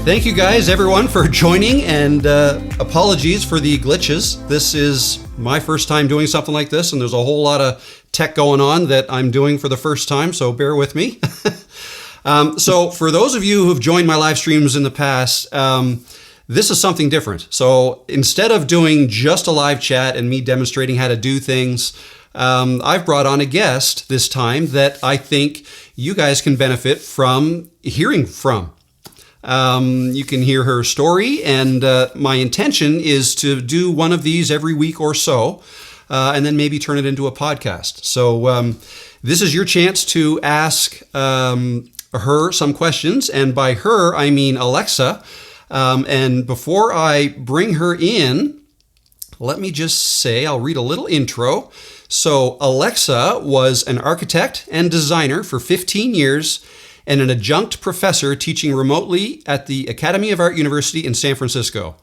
Thank you guys, everyone, for joining, and apologies for the glitches. This is my first time doing something like this, and there's a whole lot of tech going on that I'm doing for the first time, so bear with me. So for those of you who've joined my live streams in the past, this is something different. So instead of doing just a live chat and me demonstrating how to do things, I've brought on a guest this time that I think you guys can benefit from hearing from. You can hear her story, and my intention is to do one of these every week or so, and then maybe turn it into a podcast. So this is your chance to ask her some questions, and by her, I mean Alexa. And before I bring her in, let me just say, I'll read a little intro. So Alexa was an architect and designer for 15 years, and an adjunct professor teaching remotely at the Academy of Art University in San Francisco.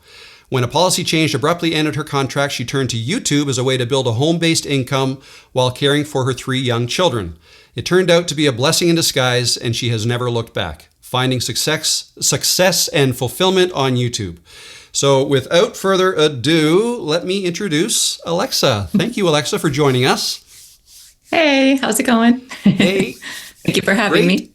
When a policy change abruptly ended her contract, she turned to YouTube as a way to build a home-based income while caring for her 3 young children. It turned out to be a blessing in disguise, and she has never looked back, finding success and fulfillment on YouTube. So without further ado, let me introduce Alexa. Thank you, Alexa, for joining us. Hey, how's it going? Hey. Thank you for having me.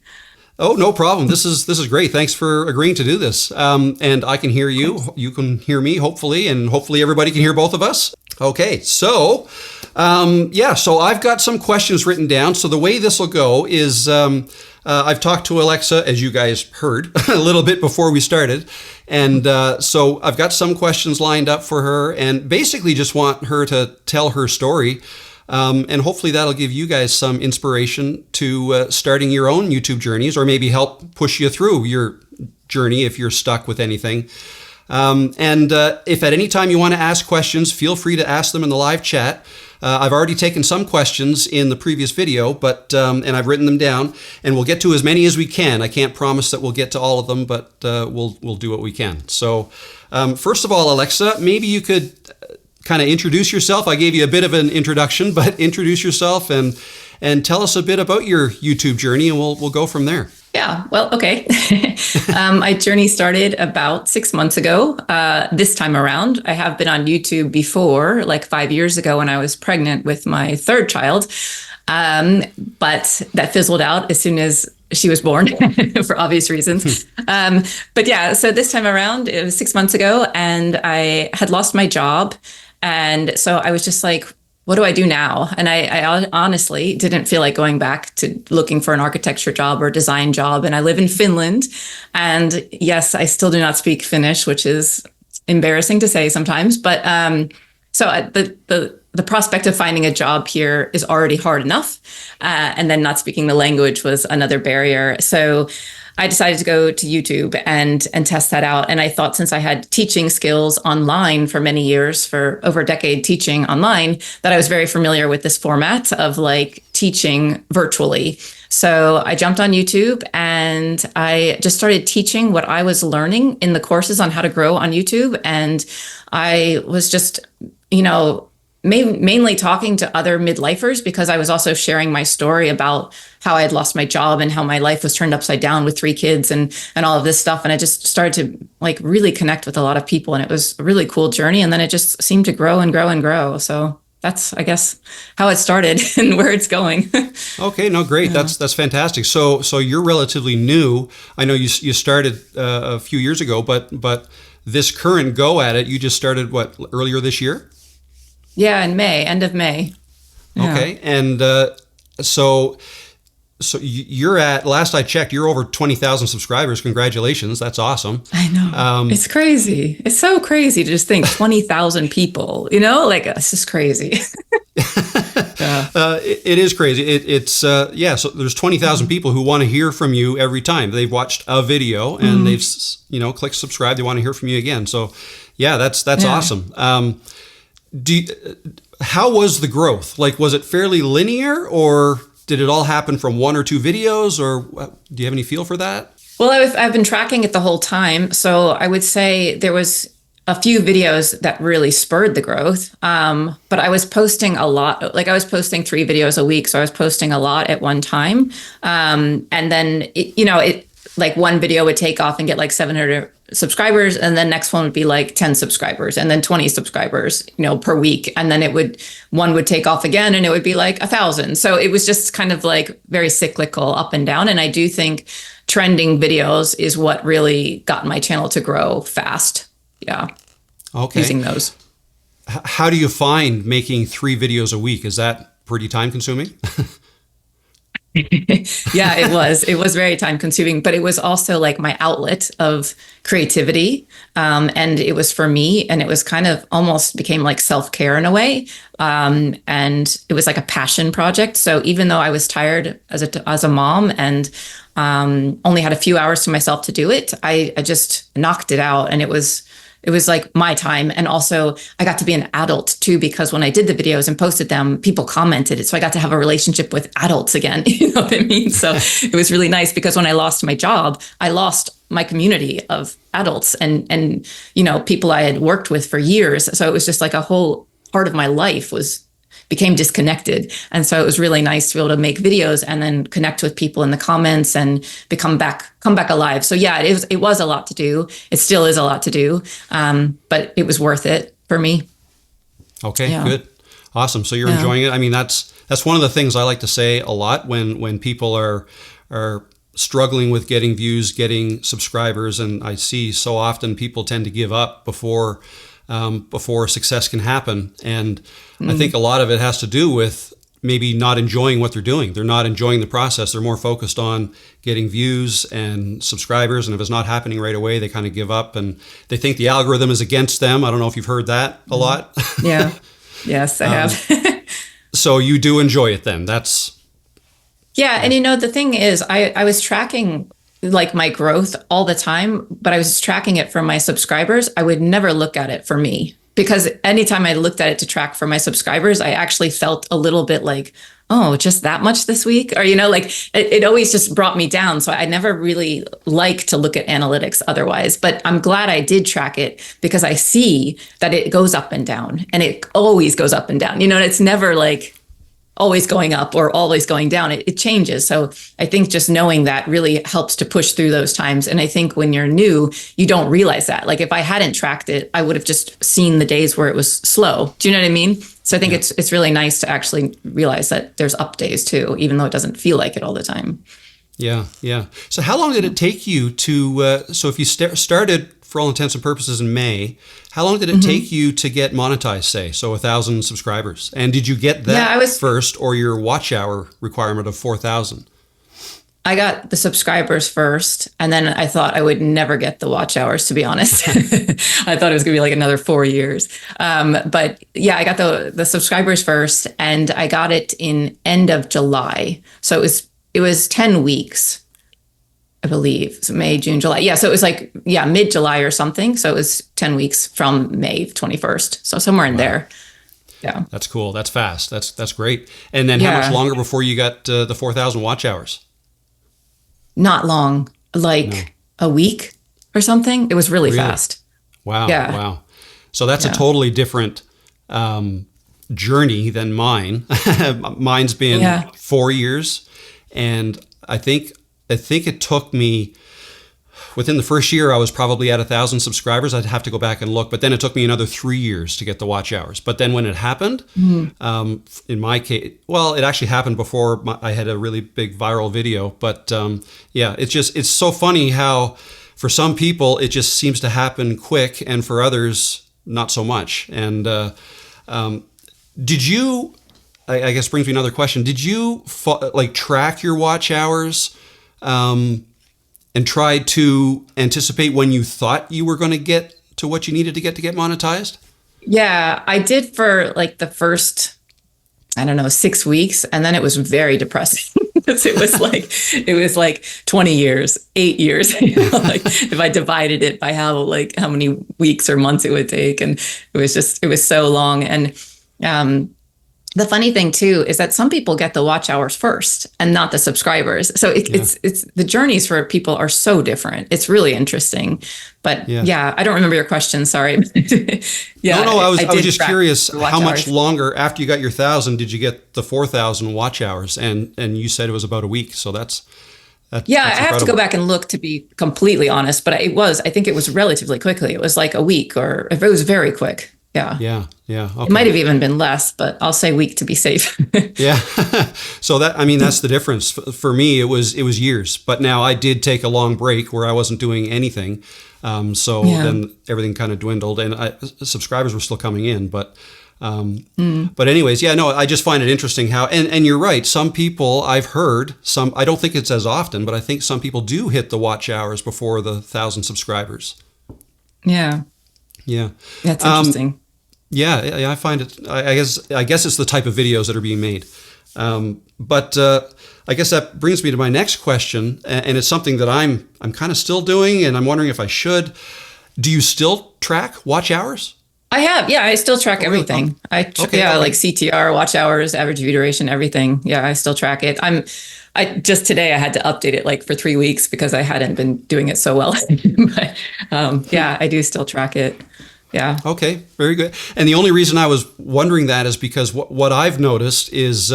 Oh, no problem. This is great. Thanks for agreeing to do this. And I can hear you. You can hear me, hopefully, and hopefully everybody can hear both of us. Okay, so so I've got some questions written down. So the way this will go is I've talked to Alexa, as you guys heard, a little bit before we started. And so I've got some questions lined up for her, and basically just want her to tell her story. And hopefully that'll give you guys some inspiration to starting your own YouTube journeys, or maybe help push you through your journey if you're stuck with anything. And if at any time you want to ask questions, feel free to ask them in the live chat. I've already taken some questions in the previous video, but and I've written them down, and we'll get to as many as we can. I can't promise that we'll get to all of them, but we'll do what we can. So first of all, Alexa, maybe you could kind of introduce yourself. I gave you a bit of an introduction, but introduce yourself and tell us a bit about your YouTube journey, and we'll go from there. Yeah, well, okay. My journey started about 6 months ago. This time around, I have been on YouTube before, like 5 years ago when I was pregnant with my third child. But that fizzled out as soon as she was born for obvious reasons. But yeah, so this time around, it was 6 months ago, and I had lost my job. And so I was just like, what do I do now? And I honestly didn't feel like going back to looking for an architecture job or design job. And I live in Finland. And yes, I still do not speak Finnish, which is embarrassing to say sometimes. But so the prospect of finding a job here is already hard enough. And then not speaking the language was another barrier. So I decided to go to YouTube and test that out. And I thought, since I had teaching skills online for many years, for over a decade teaching online, that I was very familiar with this format of like teaching virtually. So I jumped on YouTube and I just started teaching what I was learning in the courses on how to grow on YouTube. And I was just, mainly talking to other midlifers, because I was also sharing my story about how I had lost my job and how my life was turned upside down with 3 kids and all of this stuff. And I just started to like really connect with a lot of people, and it was a really cool journey. And then it just seemed to grow and grow and grow. So that's, I guess, how it started and where it's going. Okay, no, great. Yeah. That's fantastic. So you're relatively new. I know you started a few years ago, but this current go at it, you just started earlier this year? Yeah, in May, end of May. Yeah. Okay, and so you're at, last I checked, you're over 20,000 subscribers. Congratulations, that's awesome. I know, it's crazy. It's so crazy to just think 20,000 people, like it's just crazy. Yeah. It is crazy. It's so there's 20,000 people who want to hear from you every time. They've watched a video and they've, clicked subscribe. They want to hear from you again. So yeah, that's awesome. How was the growth? Like, was it fairly linear, or did it all happen from 1 or 2 videos, or do you have any feel for that? Well, I've been tracking it the whole time. So I would say there was a few videos that really spurred the growth. But I was posting a lot, like I was posting 3 videos a week. So I was posting a lot at one time. And then, like one video would take off and get like 700 subscribers, and then next one would be like 10 subscribers, and then 20 subscribers, per week. And then one would take off again and it would be like 1,000. So it was just kind of like very cyclical, up and down. And I do think trending videos is what really got my channel to grow fast. Yeah. Okay. Using those. How do you find making 3 videos a week? Is that pretty time consuming? Yeah, it was very time consuming, but it was also like my outlet of creativity. And it was for me, and it was kind of almost became like self-care in a way. And it was like a passion project. So even though I was tired as a mom and only had a few hours to myself to do it, I just knocked it out, and it was like my time. And also I got to be an adult too, because when I did the videos and posted them, people commented it. So I got to have a relationship with adults again. You know what I mean? So it was really nice, because when I lost my job, I lost my community of adults and people I had worked with for years. So it was just like a whole part of my life became disconnected. And so it was really nice to be able to make videos and then connect with people in the comments and come back alive. So yeah, it was a lot to do. It still is a lot to do. But it was worth it for me. Okay, yeah. Good. Awesome. So you're enjoying it. I mean, that's one of the things I like to say a lot when people are struggling with getting views, getting subscribers. And I see so often people tend to give up before success can happen. And I think a lot of it has to do with maybe not enjoying what they're doing. They're not enjoying the process. They're more focused on getting views and subscribers. And if it's not happening right away, they kind of give up, and they think the algorithm is against them. I don't know if you've heard that a lot. Yeah. Yes, I have. So you do enjoy it then. Yeah. And the thing is, I was tracking like my growth all the time, but I was tracking it for my subscribers. I would never look at it for me, because anytime I looked at it to track for my subscribers, I actually felt a little bit like, oh, just that much this week? Or, like it always just brought me down. So I never really like to look at analytics otherwise, but I'm glad I did track it, because I see that it goes up and down, and it always goes up and down, and it's never like always going up or always going down. It changes. So I think just knowing that really helps to push through those times. And I think when you're new, you don't realize that. Like if I hadn't tracked it, I would have just seen the days where it was slow. Do you know what I mean? So I think it's really nice to actually realize that there's up days too, even though it doesn't feel like it all the time. Yeah. Yeah. So how long did it take you to, so if you started for all intents and purposes in May, how long did it take you to get monetized, say? So 1,000 subscribers. And did you get that first, or your watch hour requirement of 4,000? I got the subscribers first, and then I thought I would never get the watch hours, to be honest. I thought it was going to be like another 4 years. But yeah, I got the subscribers first, and I got it in end of July. So it was 10 weeks. I believe. So May, June, July. Yeah. So it was like, mid-July or something. So it was 10 weeks from May 21st. So somewhere in there. Yeah. That's cool. That's fast. That's great. And then how much longer before you got the 4,000 watch hours? Not long, like a week or something. It was really fast. Wow. Yeah. Wow. So that's a totally different journey than mine. Mine's been 4 years. And I think it took me, within the first year, I was probably at 1,000 subscribers. I'd have to go back and look, but then it took me another 3 years to get the watch hours. But then when it happened, in my case, well, it actually happened before I had a really big viral video. But it's so funny how for some people, it just seems to happen quick, and for others, not so much. And did you, I guess brings me another question. Did you track your watch hours and try to anticipate when you thought you were going to get to what you needed to get monetized? Yeah, I did for like the first, 6 weeks. And then it was very depressing because it was like 20 years, 8 years, like if I divided it by how many weeks or months it would take. And it was so long. And, the funny thing too is that some people get the watch hours first and not the subscribers. So it's the journeys for people are so different. It's really interesting. But I don't remember your question. Sorry. No, I was just curious how much longer after you got your 1,000 did you get the 4,000 watch hours? And you said it was about a week. So that's Yeah, I That's have to go incredible. back and look to be completely honest, but I think it was relatively quickly. It was like a week, or if it was very quick. Yeah. Yeah, yeah, It might okay. have even been less, but I'll say week to be safe. Yeah. So that, I mean, that's the difference. For me, it was years, but now I did take a long break where I wasn't doing anything. So Yeah. then everything kind of dwindled, and subscribers were still coming in, but anyways, yeah, no, I just find it interesting how, and you're right. Some people I've heard some. I don't think it's as often, but I think some people do hit the watch hours before the 1,000 subscribers. Yeah. Yeah. That's interesting. Yeah, I find it. I guess it's the type of videos that are being made. But I guess that brings me to my next question, and it's something that I'm kind of still doing, and I'm wondering if I should. Do you still track watch hours? I have, yeah, I still track Oh, really? everything. Okay, Yeah, okay. like CTR, watch hours, average view duration, everything. Yeah, I still track it. I just today I had to update it like for 3 weeks because I hadn't been doing it so well. But yeah, I do still track it. Yeah. Okay, very good. And the only reason I was wondering that is because what I've noticed is,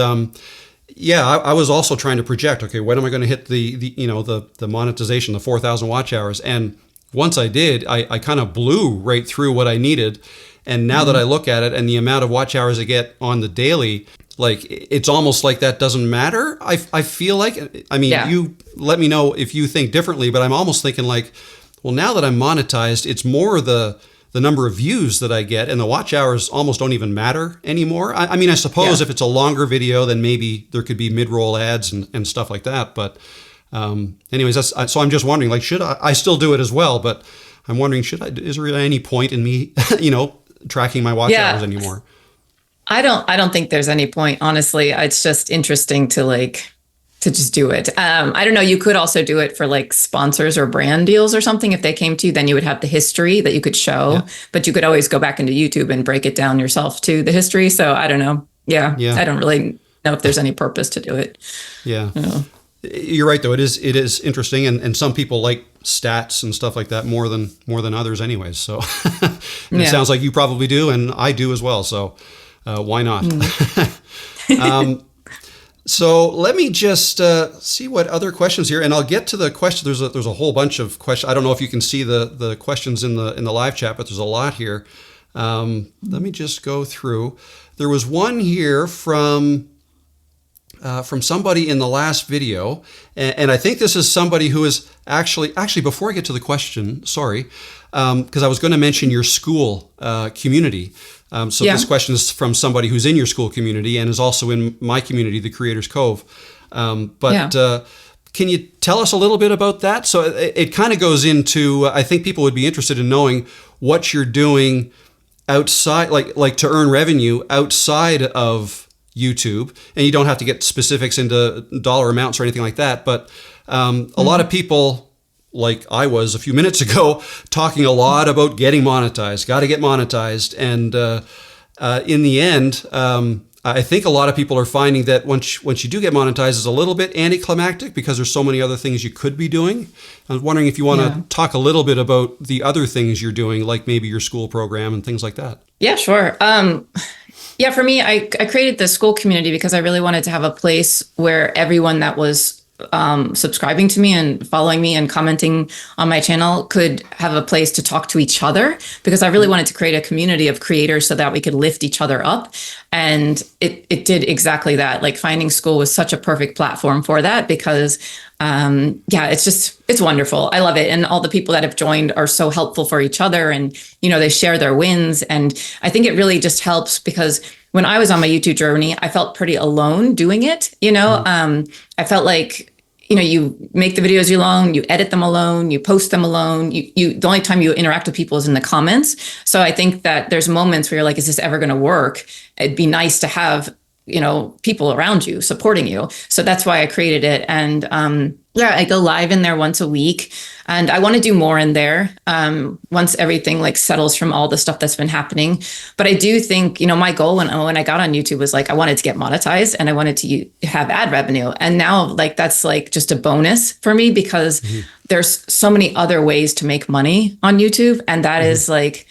yeah, I was also trying to project. Okay, when am I going to hit the monetization, the 4,000 watch hours? And once I did, I kind of blew right through what I needed. And now that I look at it and the amount of watch hours I get on the daily, like it's almost like that doesn't matter. I feel like, I mean, Yeah. you let me know if you think differently, but I'm almost thinking like, well, now that I'm monetized, it's more the number of views that I get, and the watch hours almost don't even matter anymore. I mean, I suppose Yeah. if it's a longer video, then maybe there could be mid-roll ads and stuff like that. But anyways, so I'm just wondering, like, should I still do it as well? But I'm wondering, is there any point in me, tracking my watch hours Yeah. anymore? I don't think there's any point, honestly. It's just interesting to just do it. I don't know. You could also do it for like sponsors or brand deals or something. If they came to you, then you would have the history that you could show, Yeah, but you could always go back into YouTube and break it down yourself to the history. So I don't know. Yeah. yeah, I don't really know if there's any purpose to do it. yeah. Yeah. You're right, though. It is interesting, and some people like stats and stuff like that more than others, anyways. So and it Yeah. sounds like you probably do, and I do as well. So why not? So let me just see what other questions here, and I'll get to the question. There's a whole bunch of questions. I don't know if you can see the questions in the live chat, but there's a lot here. Let me just go through. There was one here from somebody in the last video, and I think this is somebody who is actually before I get to the question, sorry, because I was going to mention your school community. So Yeah. this question is from somebody who's in your school community and is also in my community, the Creators Cove. But Yeah. can you tell us a little bit about that? So it kind of goes into, I think people would be interested in knowing what you're doing outside, like to earn revenue outside of YouTube. And you don't have to get specifics into dollar amounts or anything like that. But a lot of people, like I was a few minutes ago, talking a lot about getting monetized, got to get monetized. And in the end, I think a lot of people are finding that once you do get monetized, it's a little bit anticlimactic because there's so many other things you could be doing. I was wondering if you want to talk a little bit about the other things you're doing, like maybe your school program and things like that. Yeah, sure. Yeah, for me, I created the school community because I really wanted to have a place where everyone that was subscribing to me and following me and commenting on my channel could have a place to talk to each other, because I really wanted to create a community of creators so that we could lift each other up. And it did exactly that. Like, finding school was such a perfect platform for that, because yeah, it's wonderful. I love it. And all the people that have joined are so helpful for each other, and, they share their wins. And I think it really just helps, because when I was on my YouTube journey, I felt pretty alone doing it. I felt like, you make the videos alone, you edit them alone, you post them alone. The only time you interact with people is in the comments. So I think that there's moments where you're like, is this ever going to work? It'd be nice to have, people around you supporting you. So that's why I created it. And yeah, I go live in there once a week, and I want to do more in there once everything like settles from all the stuff that's been happening. But I do think, my goal when I got on YouTube was like, I wanted to get monetized and I wanted to have ad revenue. And now, like, that's like just a bonus for me, because there's so many other ways to make money on YouTube. And that is like,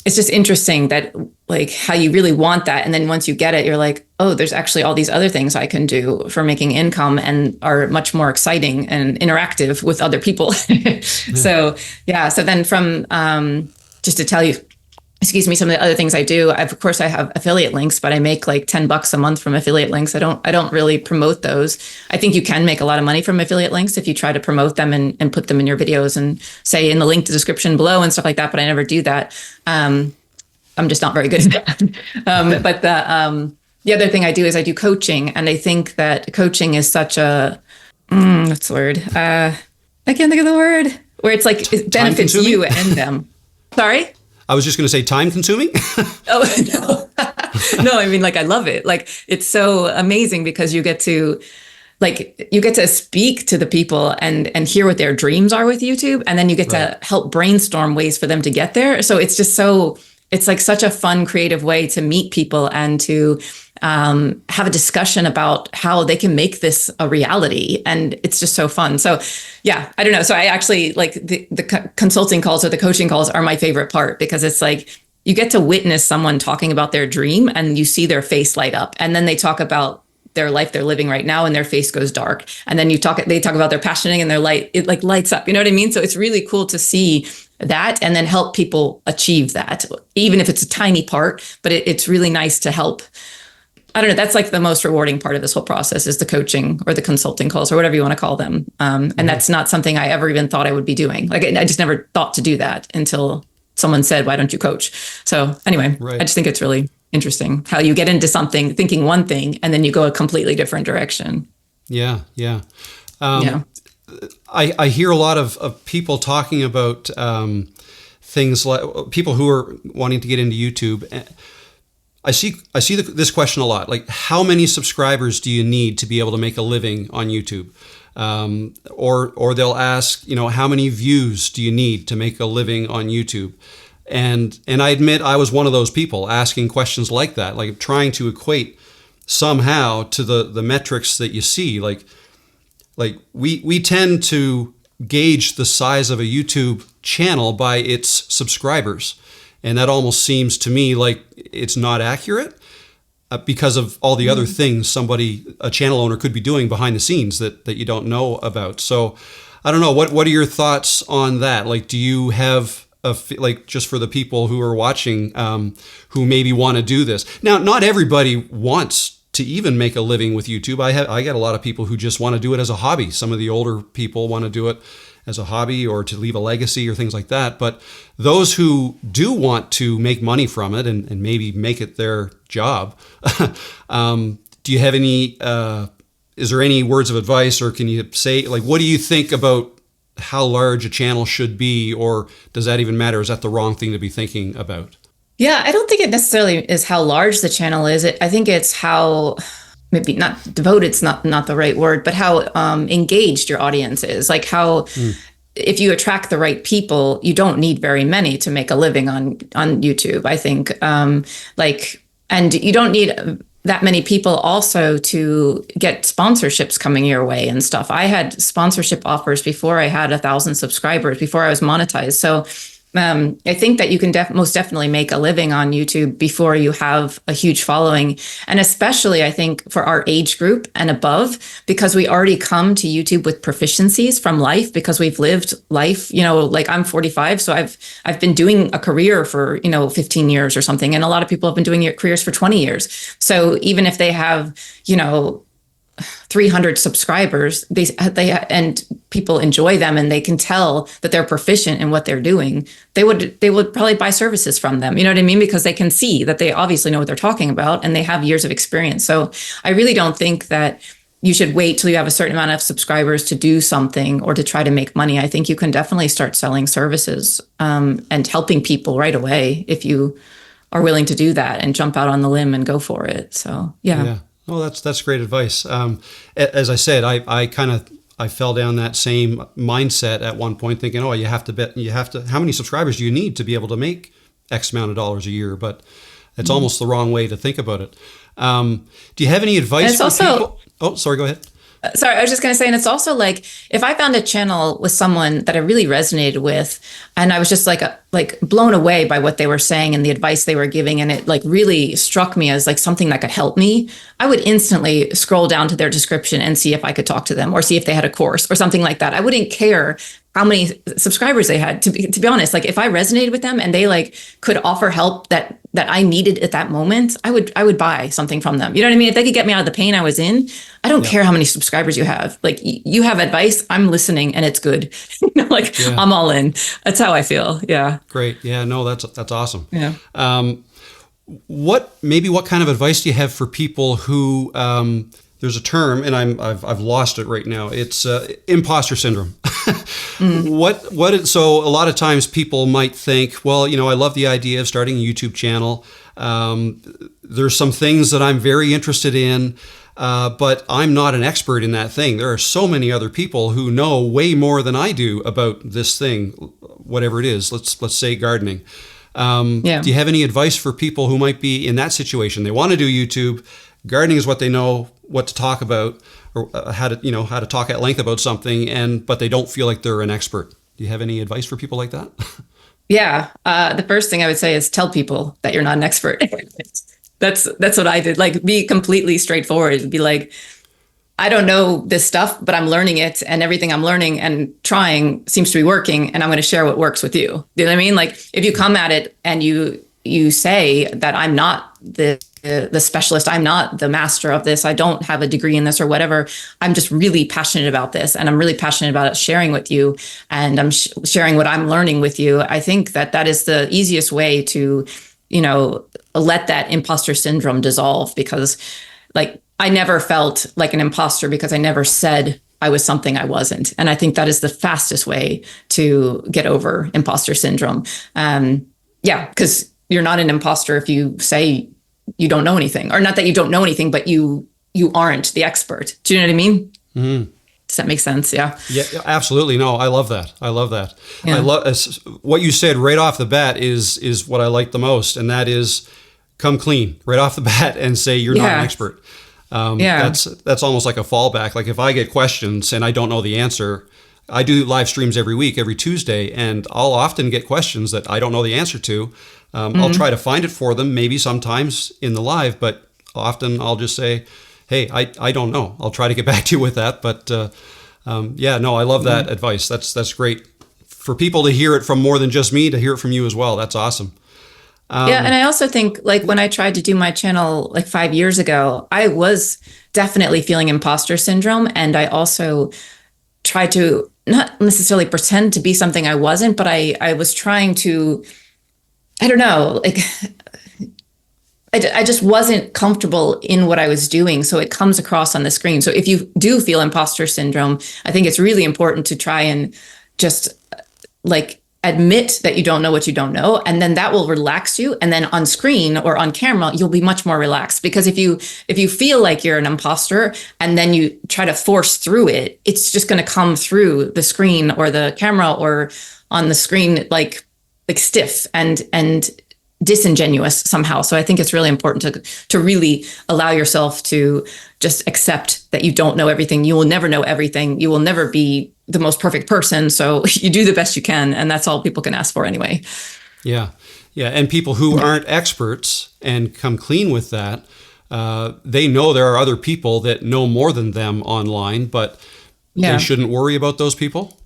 it's just interesting that like how you really want that. And then once you get it, you're like, oh, there's actually all these other things I can do for making income and are much more exciting and interactive with other people. So yeah. So then from, just to tell you, excuse me, some of the other things I do, of course I have affiliate links, but I make like $10 a month from affiliate links. I don't really promote those. I think you can make a lot of money from affiliate links if you try to promote them and put them in your videos and say in the link to description below and stuff like that, but I never do that. I'm just not very good at that. But the other thing I do is I do coaching, and I think that coaching is such a, what's the word? I can't think of the word, where it's like, it benefits you and them. Sorry? I was just going to say time consuming. Oh, no. No, I mean, like, I love it. Like, it's so amazing because you get to speak to the people and hear what their dreams are with YouTube. And then you get to help brainstorm ways for them to get there. So it's just it's like such a fun, creative way to meet people and to have a discussion about how they can make this a reality. And it's just so fun. So yeah, I don't know. So I actually like the consulting calls or the coaching calls are my favorite part, because it's like you get to witness someone talking about their dream and you see their face light up, and then they talk about their life they're living right now and their face goes dark. And then they talk about their passioning and it like lights up. You know what I mean? So it's really cool to see that and then help people achieve that, even if it's a tiny part, but it's really nice to help. I don't know. That's like the most rewarding part of this whole process is the coaching or the consulting calls or whatever you want to call them. And that's not something I ever even thought I would be doing. Like I just never thought to do that until someone said, why don't you coach? So anyway, I just think it's really interesting how you get into something thinking one thing and then you go a completely different direction. Yeah. I hear a lot of people talking about things like people who are wanting to get into YouTube. I see this question a lot. Like, how many subscribers do you need to be able to make a living on YouTube? Or they'll ask, how many views do you need to make a living on YouTube? And I admit I was one of those people asking questions like that, like trying to equate somehow to the metrics that you see. Like we tend to gauge the size of a YouTube channel by its subscribers. And that almost seems to me like it's not accurate because of all the other things a channel owner could be doing behind the scenes that you don't know about. So I don't know, what are your thoughts on that? Like, do you have just for the people who are watching who maybe want to do this? Now, not everybody wants to even make a living with YouTube. I get a lot of people who just want to do it as a hobby. Some of the older people want to do it as a hobby or to leave a legacy or things like that. But those who do want to make money from it and maybe make it their job, do you have any, is there any words of advice, or can you say, like, what do you think about how large a channel should be, or does that even matter? Is that the wrong thing to be thinking about? Yeah, I don't think it necessarily is how large the channel is. I think it's how, maybe not devoted's not the right word, but how engaged your audience is. Like how, if you attract the right people, you don't need very many to make a living on YouTube, I think. And you don't need that many people also to get sponsorships coming your way and stuff. I had sponsorship offers before I had 1,000 subscribers, before I was monetized. So I think that you can most definitely make a living on YouTube before you have a huge following. And especially, I think, for our age group and above, because we already come to YouTube with proficiencies from life, because we've lived life, like I'm 45. So I've been doing a career for, 15 years or something. And a lot of people have been doing careers for 20 years. So even if they have, 300 subscribers, they and people enjoy them and they can tell that they're proficient in what they're doing, they would probably buy services from them. You know what I mean? Because they can see that they obviously know what they're talking about and they have years of experience. So I really don't think that you should wait till you have a certain amount of subscribers to do something or to try to make money. I think you can definitely start selling services and helping people right away if you are willing to do that and jump out on the limb and go for it. So yeah. Oh, that's great advice. As I said, I fell down that same mindset at one point, thinking, oh, how many subscribers do you need to be able to make X amount of dollars a year? But it's almost the wrong way to think about it. Do you have any advice for people? Oh, sorry, go ahead. Sorry, I was just going to say, and it's also like if I found a channel with someone that I really resonated with, and I was just like blown away by what they were saying and the advice they were giving, and it like really struck me as like something that could help me, I would instantly scroll down to their description and see if I could talk to them or see if they had a course or something like that. I wouldn't care how many subscribers they had. To be honest, like if I resonated with them and they like could offer help that I needed at that moment, I would buy something from them. You know what I mean? If they could get me out of the pain I was in, I don't care how many subscribers you have. Like you have advice, I'm listening, and it's good. I'm all in. That's how I feel. Yeah. Great. Yeah. No, that's awesome. Yeah. What kind of advice do you have for people who there's a term, and I've lost it right now. It's impostor syndrome. So a lot of times people might think, well, I love the idea of starting a YouTube channel. There's some things that I'm very interested in, but I'm not an expert in that thing. There are so many other people who know way more than I do about this thing, whatever it is. Let's say gardening. Do you have any advice for people who might be in that situation? They want to do YouTube. Gardening is what they know what to talk about, or how to talk at length about something, but they don't feel like they're an expert. Do you have any advice for people like that? Yeah. The first thing I would say is tell people that you're not an expert. That's what I did. Like, be completely straightforward. Be like, I don't know this stuff, but I'm learning it, and everything I'm learning and trying seems to be working, and I'm going to share what works with you. You know what I mean? Like, if you come at it and you say that I'm not the specialist, I'm not the master of this, I don't have a degree in this or whatever, I'm just really passionate about this, and I'm really passionate about sharing with you, and I'm sharing what I'm learning with you. I think that is the easiest way to, let that imposter syndrome dissolve, because like I never felt like an imposter because I never said I was something I wasn't. And I think that is the fastest way to get over imposter syndrome. Because you're not an imposter if you say you don't know anything, or not that you don't know anything, but you aren't the expert. Do you know what I mean? Mm-hmm. Does that make sense? Yeah. Yeah, absolutely. No, I love that. Yeah. I love what you said right off the bat is what I like the most. And that is come clean right off the bat and say you're not an expert. That's almost like a fallback. Like if I get questions and I don't know the answer, I do live streams every week, every Tuesday, and I'll often get questions that I don't know the answer to. I'll try to find it for them, maybe sometimes in the live, but often I'll just say, hey, I don't know. I'll try to get back to you with that. But I love that advice. That's great for people to hear it from more than just me, to hear it from you as well. That's awesome. And I also think, like, when I tried to do my channel like 5 years ago, I was definitely feeling imposter syndrome. And I also tried to not necessarily pretend to be something I wasn't, but I was trying to, I don't know, like, I just wasn't comfortable in what I was doing. So it comes across on the screen. So if you do feel imposter syndrome, I think it's really important to try and just like admit that you don't know what you don't know. And then that will relax you. And then on screen or on camera, you'll be much more relaxed. Because if you feel like you're an imposter and then you try to force through it, it's just going to come through the screen or the camera or on the screen like stiff and disingenuous somehow. So I think it's really important to really allow yourself to just accept that you don't know everything. You will never know everything. You will never be the most perfect person. So you do the best you can. And that's all people can ask for anyway. Yeah. Yeah. And people who aren't experts and come clean with that, they know there are other people that know more than them online, but they shouldn't worry about those people.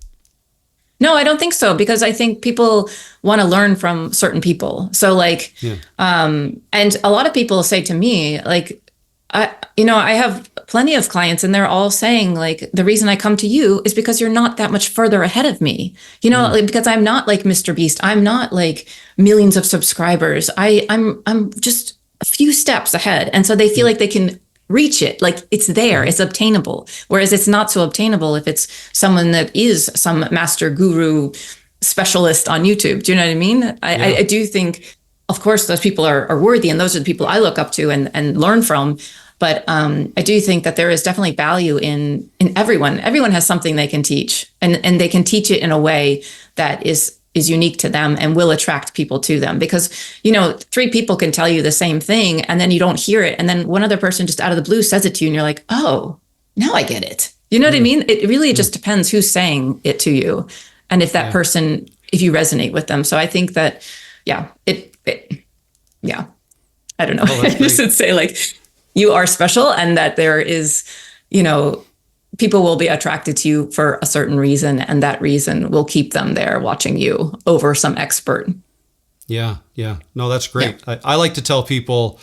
No, I don't think so, because I think people want to learn from certain people. So like, and a lot of people say to me, like, I have plenty of clients and they're all saying like, the reason I come to you is because you're not that much further ahead of me, like, because I'm not like Mr. Beast. I'm not like millions of subscribers. I'm just a few steps ahead. And so they feel like they can reach it, like it's there, it's obtainable. Whereas it's not so obtainable if it's someone that is some master guru specialist on YouTube. Do you know what I mean? I do think, of course, those people are worthy, and those are the people I look up to and learn from. But I do think that there is definitely value in everyone. Everyone has something they can teach, and they can teach it in a way that is unique to them and will attract people to them. Because, 3 people can tell you the same thing and then you don't hear it. And then one other person just out of the blue says it to you and you're like, oh, now I get it. You know what I mean? It really just depends who's saying it to you, and if that person, if you resonate with them. So I think that, yeah, yeah, I don't know. Oh, that's I just would say like you are special, and that there is, you know, people will be attracted to you for a certain reason, and that reason will keep them there watching you over some expert. Yeah. No, that's great. Yeah. I like to tell people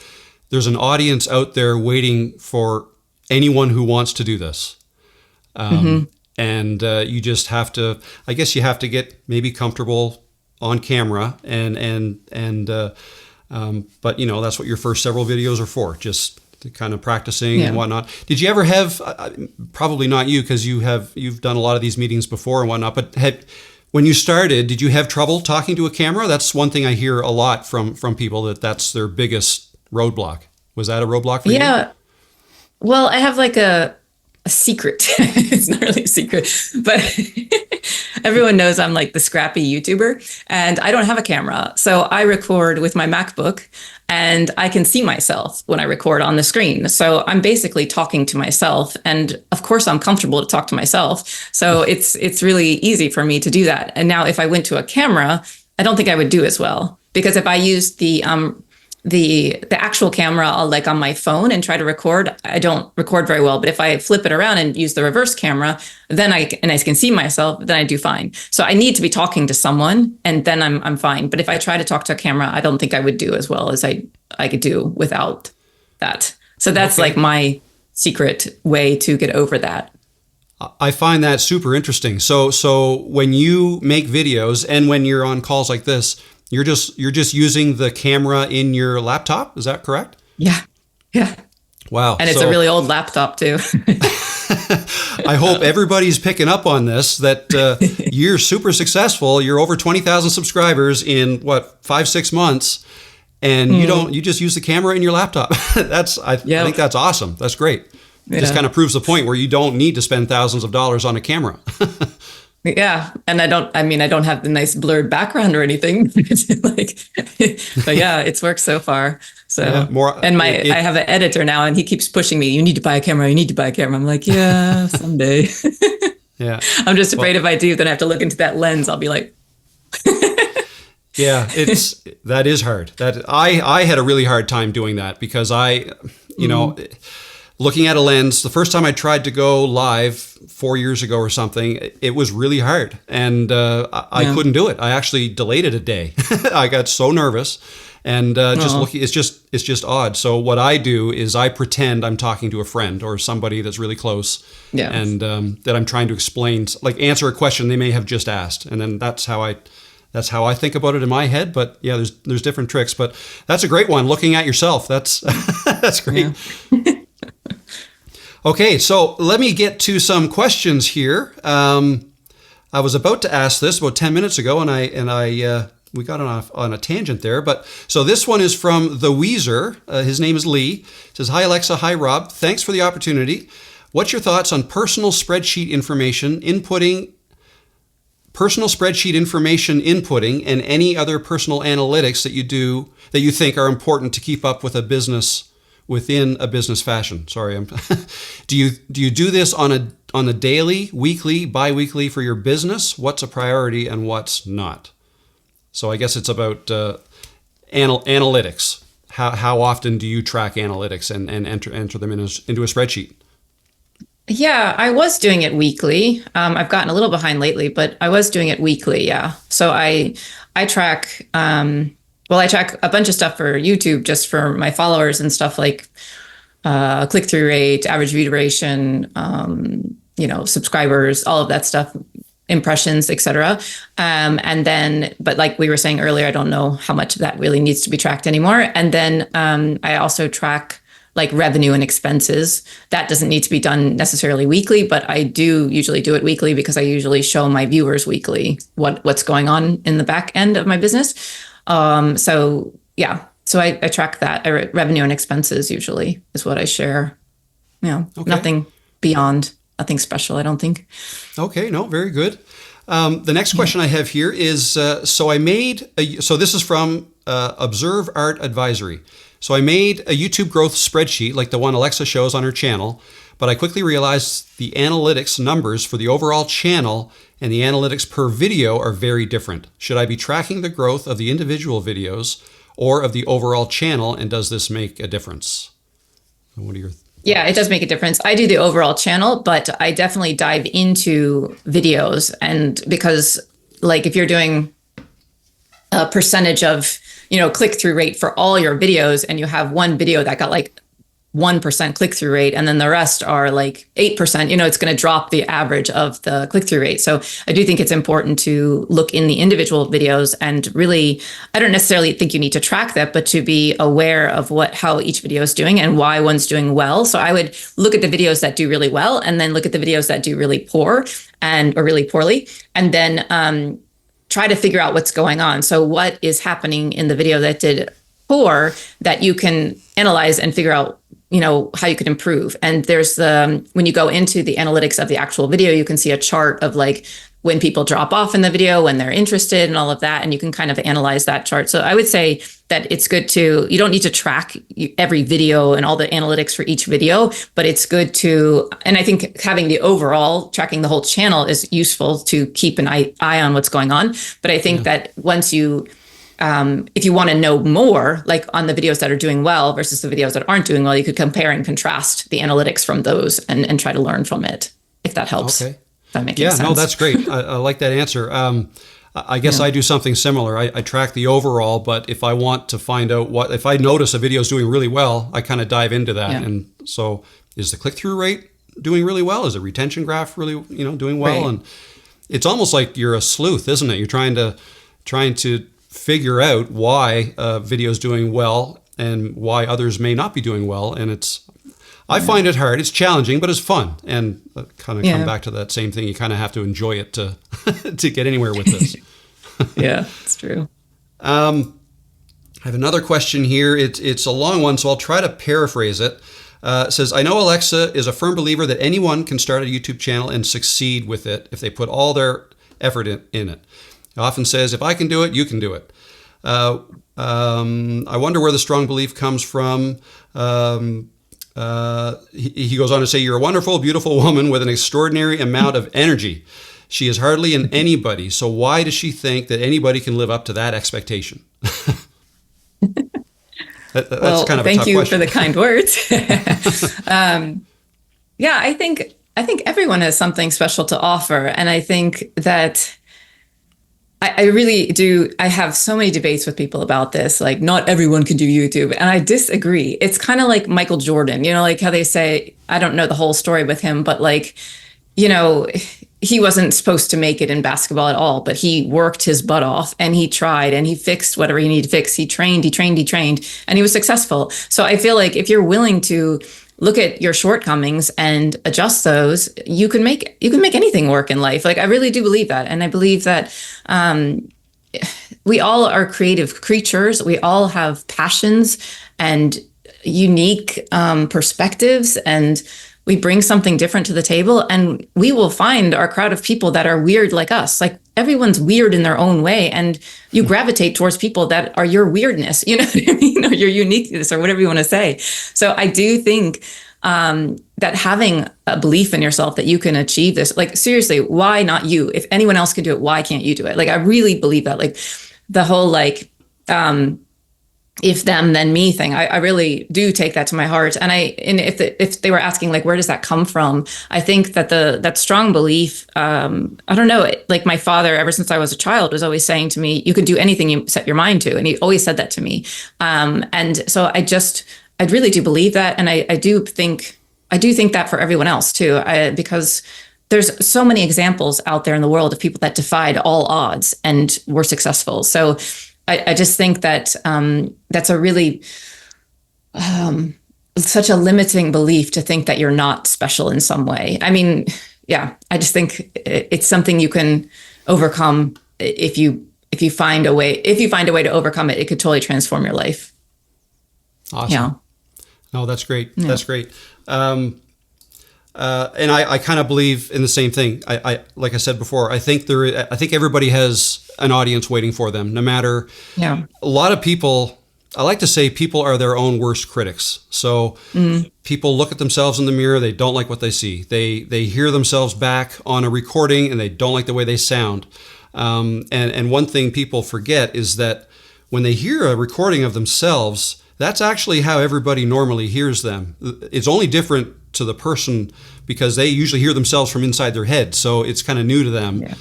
there's an audience out there waiting for anyone who wants to do this. And you just have to, I guess you have to get maybe comfortable on camera but you know, that's what your first several videos are for, just kind of practicing and whatnot. Did you ever have, probably not you, because you've done a lot of these meetings before and whatnot, but when you started, did you have trouble talking to a camera? That's one thing I hear a lot from people, that's their biggest roadblock. Was that a roadblock for you? Yeah. Well, I have like a secret. It's not really a secret, but everyone knows I'm like the scrappy YouTuber, and I don't have a camera. So I record with my MacBook, and I can see myself when I record on the screen. So I'm basically talking to myself, and of course I'm comfortable to talk to myself. So it's really easy for me to do that. And now if I went to a camera, I don't think I would do as well, because if I use the actual camera, like on my phone, and try to record, I don't record very well. But if I flip it around and use the reverse camera, then I can see myself, then I do fine. So I need to be talking to someone, and then I'm fine. But if I try to talk to a camera, I don't think I would do as well as I could do without that. So that's like my secret way to get over that. I find that super interesting. So when you make videos and when you're on calls like this, you're just using the camera in your laptop. Is that correct? Yeah. Wow. And it's a really old laptop too. I hope everybody's picking up on this, that you're super successful. You're over 20,000 subscribers in 5-6 months, and you just use the camera in your laptop. I think that's awesome. That's great. It just kind of proves the point where you don't need to spend thousands of dollars on a camera. Yeah. And I don't have the nice blurred background or anything. But yeah, it's worked so far. So, I have an editor now, and he keeps pushing me. You need to buy a camera. You need to buy a camera. I'm like, yeah, someday. Yeah. I'm just afraid if I do, then I have to look into that lens. I'll be like, yeah, that is hard. That I had a really hard time doing that, because you know, looking at a lens, the first time I tried to go live 4 years ago or something, it was really hard, and I couldn't do it. I actually delayed it a day. I got so nervous, and just looking, it's just odd. So what I do is I pretend I'm talking to a friend or somebody that's really close, and that I'm trying to explain, like answer a question they may have just asked, and then that's how I think about it in my head. But yeah, there's different tricks. But that's a great one. Looking at yourself, that's great. Yeah. Okay, so let me get to some questions here. I was about to ask this about 10 minutes ago, and we got on a tangent there. But so this one is from the Weezer. His name is Lee. It says, "Hi Alexa, hi Rob. Thanks for the opportunity. What's your thoughts on personal spreadsheet information inputting, and any other personal analytics that you think are important to keep up with a business?" Within a business fashion. Sorry, do you do this on a daily, weekly, bi-weekly for your business? What's a priority and what's not? So I guess it's about analytics. How often do you track analytics and enter them into a spreadsheet? Yeah, I was doing it weekly. I've gotten a little behind lately, but I was doing it weekly. Yeah, so I track. I track a bunch of stuff for YouTube, just for my followers and stuff, like click-through rate, average view duration, subscribers, all of that stuff, impressions, etc. And then, but like we were saying earlier, I don't know how much of that really needs to be tracked anymore. And then I also track like revenue and expenses. That doesn't need to be done necessarily weekly, but I do usually do it weekly, because I usually show my viewers weekly what's going on in the back end of my business. So I track that. Revenue and expenses usually is what I share. Nothing beyond, nothing special, I don't think. Okay, no, very good. The next question I have here is, so this is from Observe Art Advisory. So I made a YouTube growth spreadsheet like the one Alexa shows on her channel, but I quickly realized the analytics numbers for the overall channel and the analytics per video are very different. Should I be tracking the growth of the individual videos or of the overall channel, and does this make a difference? What are your Yeah, it does make a difference. I do the overall channel, but I definitely dive into videos. And because like if you're doing a percentage of, click-through rate for all your videos and you have one video that got like 1% click-through rate and then the rest are like 8%, it's going to drop the average of the click-through rate. So I do think it's important to look in the individual videos and really, I don't necessarily think you need to track that, but to be aware of how each video is doing and why one's doing well. So I would look at the videos that do really well and then look at the videos that do really poor or really poorly. And then try to figure out what's going on. So what is happening in the video that did poor that you can analyze and figure out how you could improve. And there's when you go into the analytics of the actual video, you can see a chart of like when people drop off in the video, when they're interested and all of that. And you can kind of analyze that chart. So I would say that it's good you don't need to track every video and all the analytics for each video, but it's good and I think having the overall tracking the whole channel is useful to keep an eye on what's going on. But I think that once if you want to know more, like on the videos that are doing well versus the videos that aren't doing well, you could compare and contrast the analytics from those and try to learn from it, if that helps. Okay. That makes sense. Yeah, no, that's great. I like that answer. I guess I do something similar. I track the overall, but if I want to find out if I notice a video is doing really well, I kind of dive into that. Yeah. And so is the click-through rate doing really well? Is the retention graph really, doing well? Right. And it's almost like you're a sleuth, isn't it? You're trying to figure out why a video is doing well and why others may not be doing well. And I find it hard. It's challenging, but it's fun. And kind of come back to that same thing. You kind of have to enjoy it to to get anywhere with this. Yeah, it's true. I have another question here. It's a long one, so I'll try to paraphrase it. It says, I know Alexa is a firm believer that anyone can start a YouTube channel and succeed with it if they put all their effort in it. It often says, if I can do it, you can do it. I wonder where the strong belief comes from. He goes on to say, you're a wonderful, beautiful woman with an extraordinary amount of energy. She is hardly an anybody. So why does she think that anybody can live up to that expectation? That's kind of a tough question. Thank you for the kind words. Yeah, I think everyone has something special to offer. And I think that I really do. I have so many debates with people about this, like not everyone can do YouTube. And I disagree. It's kind of like Michael Jordan, like how they say, I don't know the whole story with him, but like, he wasn't supposed to make it in basketball at all, but he worked his butt off and he tried and he fixed whatever he needed to fix. He trained, and he was successful. So I feel like if you're willing to look at your shortcomings and adjust those, you can make anything work in life. Like I really do believe that. And I believe that we all are creative creatures. We all have passions and unique perspectives, and we bring something different to the table, and we will find our crowd of people that are weird like us. Like everyone's weird in their own way, and you gravitate towards people that are your weirdness, you know what I mean? Or your uniqueness, or whatever you want to say. So I do think that having a belief in yourself that you can achieve this, like seriously, why not you? If anyone else can do it, why can't you do it? Like I really believe that, like the whole like if them then me thing, I really do take that to my heart. And if they were asking like where does that come from, I think that that strong belief, I don't know, like my father ever since I was a child was always saying to me, you can do anything you set your mind to, and he always said that to me. And so I really do believe that, and I do think that for everyone else too, because there's so many examples out there in the world of people that defied all odds and were successful. So I just think that that's a really such a limiting belief to think that you're not special in some way. I mean, yeah, I just think it's something you can overcome if you find a way. If you find a way to overcome it, it could totally transform your life. Awesome. Yeah. No, that's great. Yeah. That's great. And I kind of believe in the same thing. I like I said before, I think everybody has an audience waiting for them, no matter. Yeah. A lot of people, I like to say people are their own worst critics. So people look at themselves in the mirror, they don't like what they see. They hear themselves back on a recording and they don't like the way they sound. And one thing people forget is that when they hear a recording of themselves, that's actually how everybody normally hears them. It's only different to the person because they usually hear themselves from inside their head. So it's kind of new to them. Yeah.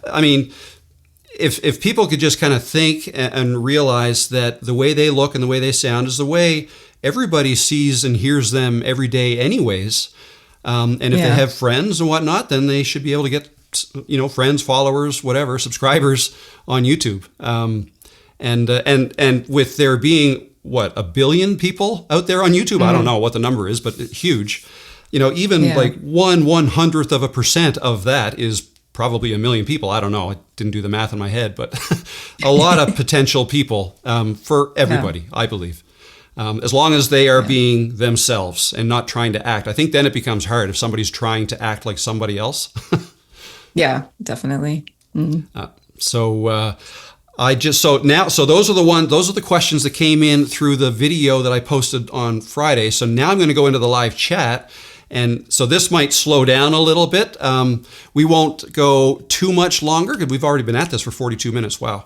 I mean, if people could just kind of think and realize that the way they look and the way they sound is the way everybody sees and hears them every day anyways. And if they have friends and whatnot, then they should be able to get, friends, followers, whatever, subscribers on YouTube. And with there being, 1 billion people out there on YouTube, I don't know what the number is, but huge. Like 1/100% of that is probably 1 million people. I don't know. I didn't do the math in my head, but a lot of potential people for everybody, I believe. As long as they are being themselves and not trying to act. I think then it becomes hard if somebody's trying to act like somebody else. Yeah, definitely. So those are the questions that came in through the video that I posted on Friday. So now I'm going to go into the live chat. And so this might slow down a little bit. We won't go too much longer because we've already been at this for 42 minutes. Wow.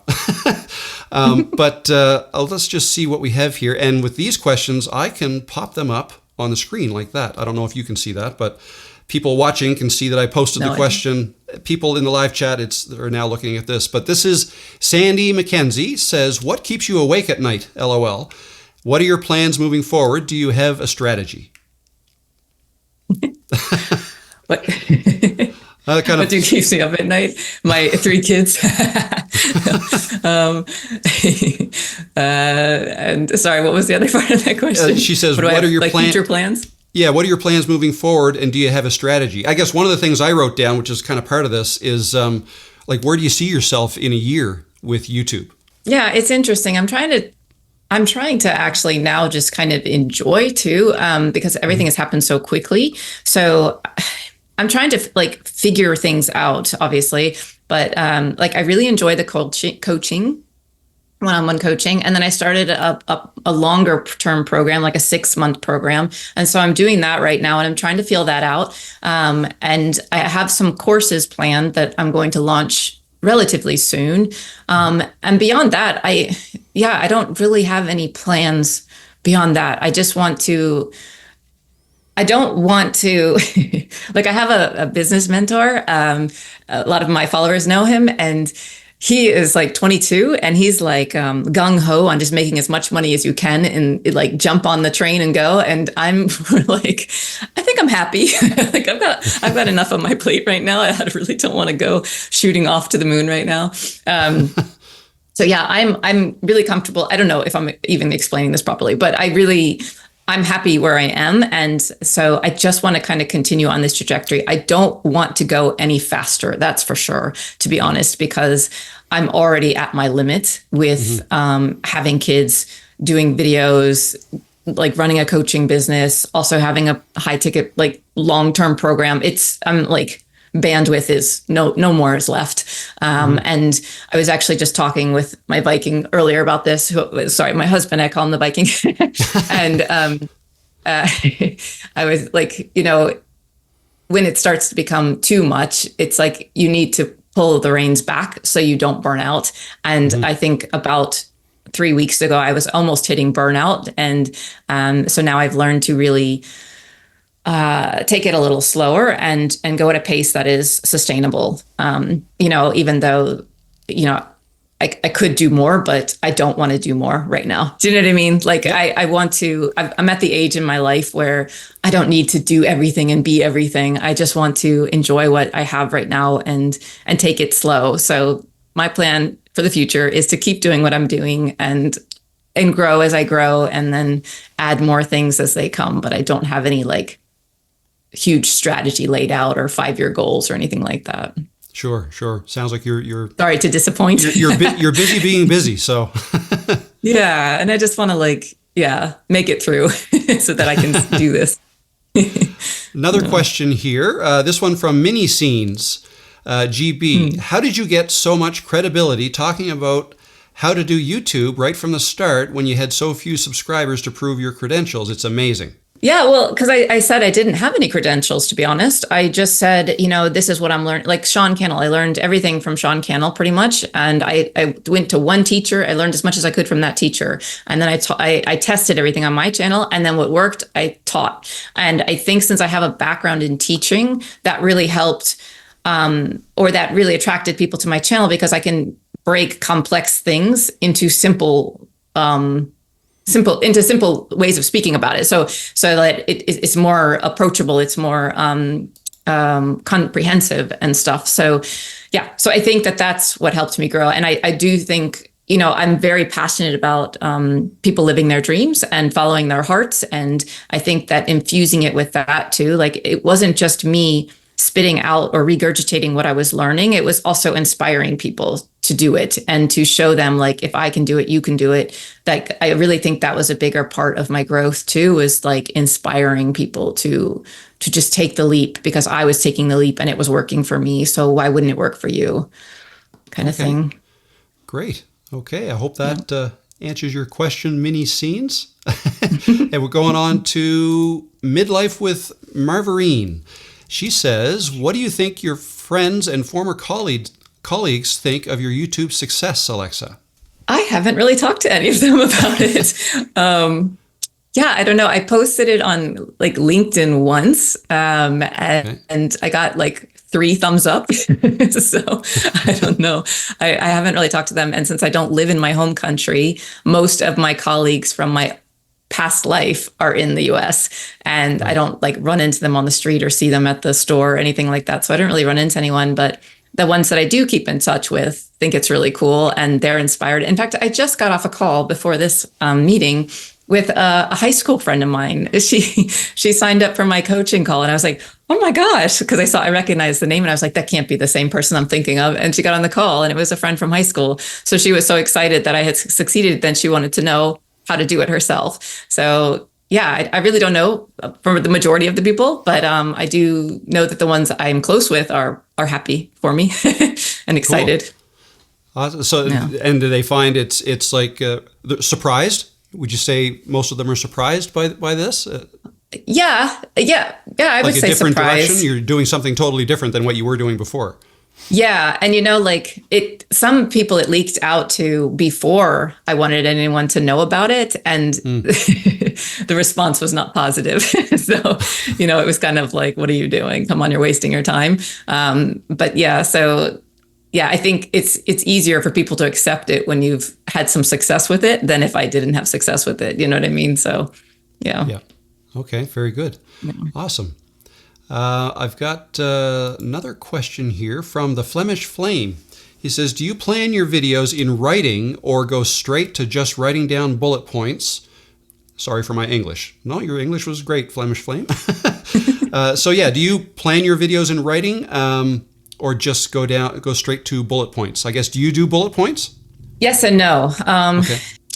But let's just see what we have here. And with these questions, I can pop them up on the screen like that. I don't know if you can see that, but people watching can see that I posted the question. People in the live chat are now looking at this. But this is Sandy McKenzie says, what keeps you awake at night? LOL. What are your plans moving forward? Do you have a strategy? What do keeps me up at night? My 3 kids. And sorry, what was the other part of that question? She says, what are your future plans? Yeah, what are your plans moving forward, and do you have a strategy? I guess one of the things I wrote down, which is kind of part of this, is where do you see yourself in a year with YouTube? Yeah, it's interesting. I'm trying to actually now just kind of enjoy too, because everything has happened so quickly. So I'm trying to figure things out, obviously, but I really enjoy the coaching, one-on-one coaching. And then I started a longer term program, like a 6-month program. And so I'm doing that right now and I'm trying to feel that out. And I have some courses planned that I'm going to launch relatively soon. And beyond that, I don't really have any plans beyond that. I don't want to, I have a business mentor. A lot of my followers know him, and he is 22 and he's gung ho on just making as much money as you can and jump on the train and go. And I'm I think I'm happy. I've got enough on my plate right now. I really don't want to go shooting off to the moon right now. So yeah, I'm really comfortable. I don't know if I'm even explaining this properly, but I'm happy where I am. And so I just want to kind of continue on this trajectory. I don't want to go any faster. That's for sure, to be honest, because I'm already at my limit with having kids, doing videos, running a coaching business, also having a high ticket, long-term program. Bandwidth is no more is left. And I was actually just talking with my Viking earlier about this. My husband, I call him the Viking. And I was when it starts to become too much, it's you need to pull the reins back so you don't burn out. And I think about 3 weeks ago, I was almost hitting burnout. And so now I've learned to really take it a little slower and go at a pace that is sustainable. Even though, I could do more, but I don't want to do more right now. Do you know what I mean? I want to, I'm at the age in my life where I don't need to do everything and be everything. I just want to enjoy what I have right now and take it slow. So my plan for the future is to keep doing what I'm doing and grow as I grow and then add more things as they come. But I don't have any huge strategy laid out or 5-year goals or anything like that. Sure. Sounds like you're sorry to disappoint. You're busy being busy. So yeah. And I just want to make it through so that I can do this. Another question here. This one from Mini Scenes, GB. How did you get so much credibility talking about how to do YouTube right from the start when you had so few subscribers to prove your credentials. It's amazing. Yeah, well, because I said I didn't have any credentials, to be honest. I just said, this is what I'm learning. Like Sean Cannell, I learned everything from Sean Cannell pretty much. And I went to one teacher. I learned as much as I could from that teacher. And then I tested everything on my channel. And then what worked, I taught. And I think since I have a background in teaching, that really helped, or that really attracted people to my channel, because I can break complex things into simple ways of speaking about it. So that it's more approachable. It's more comprehensive and stuff. So yeah. So I think that's what helped me grow. And I do think, I'm very passionate about people living their dreams and following their hearts. And I think that infusing it with that too, like it wasn't just me spitting out or regurgitating what I was learning. It was also inspiring people to do it and to show them, like, if I can do it, you can do it. Like, I really think that was a bigger part of my growth too, was like inspiring people to just take the leap, because I was taking the leap and it was working for me. So why wouldn't it work for you? Kind of thing. Great. Okay. I hope that answers your question, mini scenes. And we're going on to Midlife with Marvarine. She says, what do you think your friends and former colleagues think of your YouTube success, Alexa? I haven't really talked to any of them about it. I don't know. I posted it on like LinkedIn once, and I got like 3 thumbs up. So I don't know. I haven't really talked to them. And since I don't live in my home country, most of my colleagues from my past life are in the US, and I don't like run into them on the street or see them at the store or anything like that. So I don't really run into anyone, but the ones that I do keep in touch with think it's really cool and they're inspired. In fact, I just got off a call before this meeting with a high school friend of mine. She signed up for my coaching call, and I was like, oh my gosh, because I recognized the name, and I was like, that can't be the same person I'm thinking of. And she got on the call, and it was a friend from high school. So she was so excited that I had succeeded. Then she wanted to know how to do it herself. So yeah, I really don't know for the majority of the people, but I do know that the ones I'm close with are happy for me and excited. Cool. And do they find it's like surprised? Would you say most of them are surprised by this? Yeah. I would say different surprised. Direction. You're doing something totally different than what you were doing before. Yeah. And some people it leaked out to before I wanted anyone to know about it. And the response was not positive. So, it was kind of like, what are you doing? Come on, you're wasting your time. But yeah, so yeah, I think it's easier for people to accept it when you've had some success with it than if I didn't have success with it. You know what I mean? So yeah. Yeah. Okay. Very good. Yeah. Awesome. I've got another question here from the Flemish Flame. He says, do you plan your videos in writing or go straight to just writing down bullet points? Sorry for my English. No, your English was great, Flemish Flame. Do you plan your videos in writing or just go straight to bullet points? I guess, do you do bullet points? Yes and no.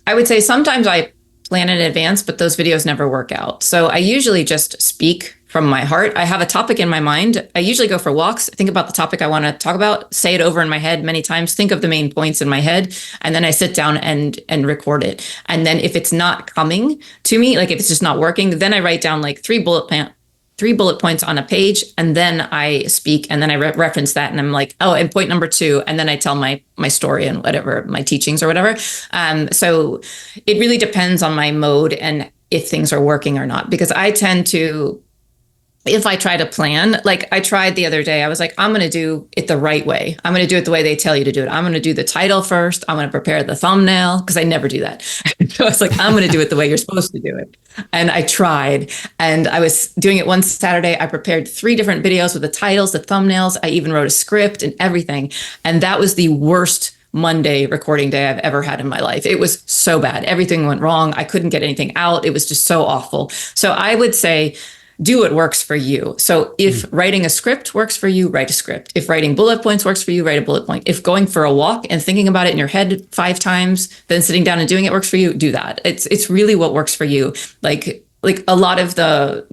I would say sometimes I plan in advance, but those videos never work out. So I usually just speak from my heart. I have a topic in my mind. I usually go for walks, think about the topic I want to talk about, say it over in my head many times, think of the main points in my head, and then I sit down and record it. And then if it's not coming to me, like if it's just not working, then I write down like 3 bullet points on a page, and then I speak, and then I reference that, and I'm like, oh, and point number 2, and then I tell my story and whatever, my teachings or whatever. So it really depends on my mode and if things are working or not, because I tend to, if I try to plan, like I tried the other day, I was like, I'm going to do it the right way. I'm going to do it the way they tell you to do it. I'm going to do the title first. I'm going to prepare the thumbnail, because I never do that. So I was like, I'm going to do it the way you're supposed to do it. And I tried, and I was doing it one Saturday. I prepared 3 different videos with the titles, the thumbnails. I even wrote a script and everything. And that was the worst Monday recording day I've ever had in my life. It was so bad. Everything went wrong. I couldn't get anything out. It was just so awful. So I would say, do what works for you. So if writing a script works for you, write a script. If writing bullet points works for you, write a bullet point. If going for a walk and thinking about it in your head 5 times, then sitting down and doing it works for you, do that. It's really what works for you. Like a lot of the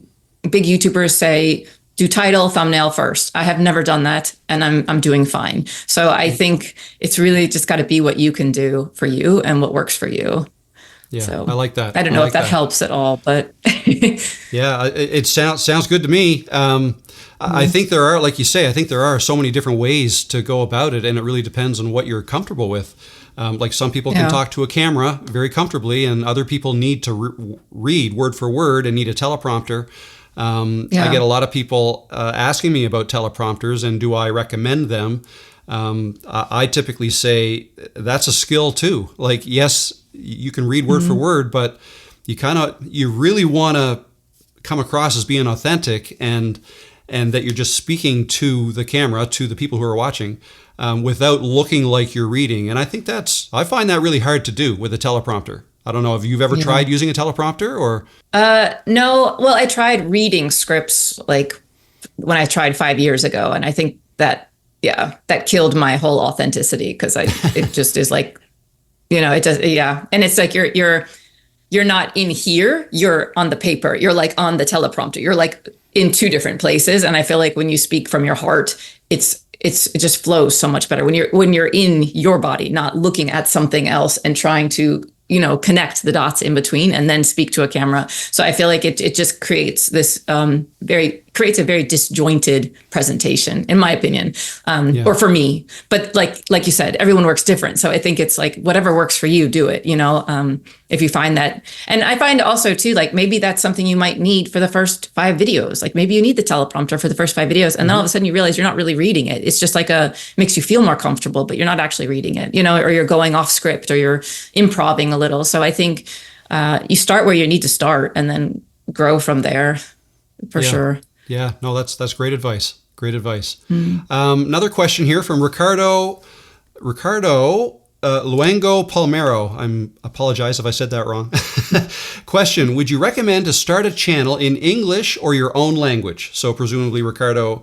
big YouTubers say, do title, thumbnail first. I have never done that, and I'm doing fine. So I think it's really just got to be what you can do for you and what works for you. Yeah, So I like that. I don't I know like if that that. helps at all, but Yeah, it sounds good to me. I think there are, like you say, I think there are so many different ways to go about it, and it really depends on what you're comfortable with. Like some people can Yeah. talk to a camera very comfortably, and other people need to read word for word and need a teleprompter. I get a lot of people asking me about teleprompters and do I recommend them. I typically say that's a skill too. Like, yes, you can read word for word, but you really want to come across as being authentic and that you're just speaking to the camera, to the people who are watching, without looking like you're reading. And I find that really hard to do with a teleprompter. I don't know if you've ever tried using a teleprompter or. No. Well, I tried reading scripts like when I tried 5 years ago, and I think that that killed my whole authenticity because it just is like, it does, and it's like you're not in here, you're on the paper, you're like on the teleprompter, you're like in two different places, and I feel like when you speak from your heart, it just flows so much better when you're in your body, not looking at something else and trying to connect the dots in between and then speak to a camera. So I feel like it just creates this creates a very disjointed presentation, in my opinion, or for me. But like you said, everyone works different. So I think it's like whatever works for you, do it. If you find that, and I find also too, like maybe that's something you might need for the first 5 videos. Like maybe you need the teleprompter for the first 5 videos, and then all of a sudden you realize you're not really reading it. It's just like makes you feel more comfortable, but you're not actually reading it. Or you're going off script, or you're improving a little. So I think you start where you need to start, and then grow from there, for sure. Yeah, no, that's great advice. Great advice. Another question here from Ricardo Luengo Palmero. I apologize if I said that wrong. Question: would you recommend to start a channel in English or your own language? So presumably Ricardo,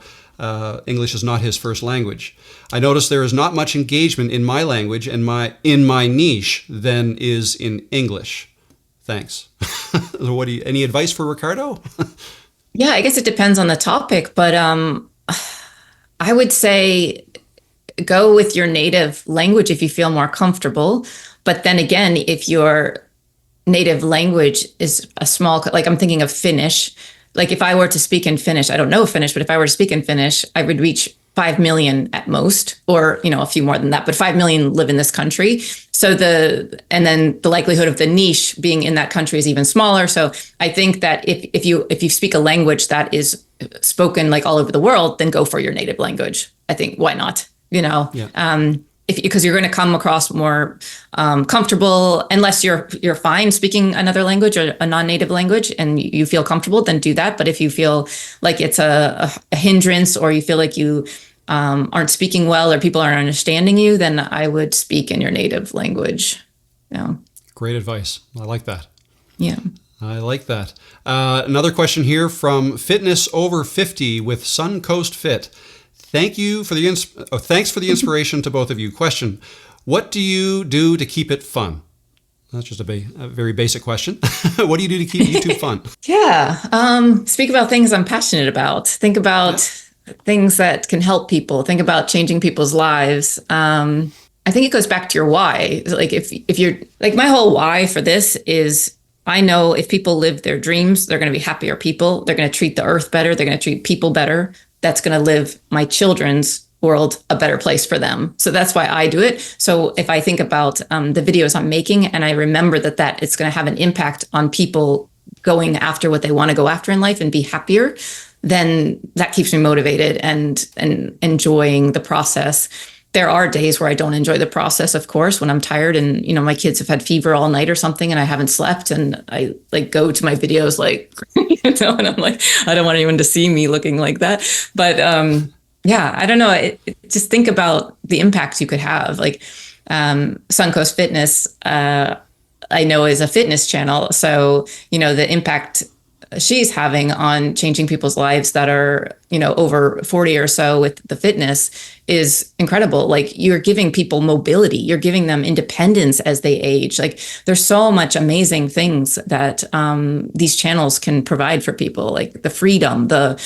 English is not his first language. I notice there is not much engagement in my language and in my niche than is in English. Thanks. Any advice for Ricardo? Yeah, I guess it depends on the topic, but I would say go with your native language if you feel more comfortable. But then again, if your native language is like I'm thinking of Finnish, like if I were to speak in Finnish, I don't know Finnish, but if I were to speak in Finnish, I would reach 5 million at most, or, a few more than that, but 5 million live in this country. So and then the likelihood of the niche being in that country is even smaller. So I think that if you speak a language that is spoken like all over the world, then go for your native language. I think, why not? Because you're going to come across more comfortable, unless you're fine speaking another language or a non-native language and you feel comfortable, then do that. But if you feel like it's a hindrance, or you feel like you aren't speaking well, or people aren't understanding you, then I would speak in your native language. Great advice. I like that. Yeah. I like that. Another question here from Fitness Over 50 with Suncoast Fit. Thanks for the inspiration to both of you. Question: what do you do to keep it fun? That's just a very basic question. What do you do to keep YouTube fun? Speak about things I'm passionate about. Think about things that can help people. Think about changing people's lives. I think it goes back to your why. Like if you're like, my whole why for this is, I know if people live their dreams, they're going to be happier people. They're going to treat the earth better. They're going to treat people better. That's going to live my children's world a better place for them. So that's why I do it. So if I think about the videos I'm making, and I remember that it's going to have an impact on people going after what they want to go after in life and be happier, then that keeps me motivated and enjoying the process. There are days where I don't enjoy the process, of course, when I'm tired and, my kids have had fever all night or something and I haven't slept, and I go to my videos and I'm like, I don't want anyone to see me looking like that. But I don't know. Just think about the impact you could have. Like Suncoast Fitness, I know is a fitness channel. So, the impact she's having on changing people's lives that are, over 40 or so with the fitness is incredible. Like, you're giving people mobility, you're giving them independence as they age. Like, there's so much amazing things that these channels can provide for people, like the freedom, the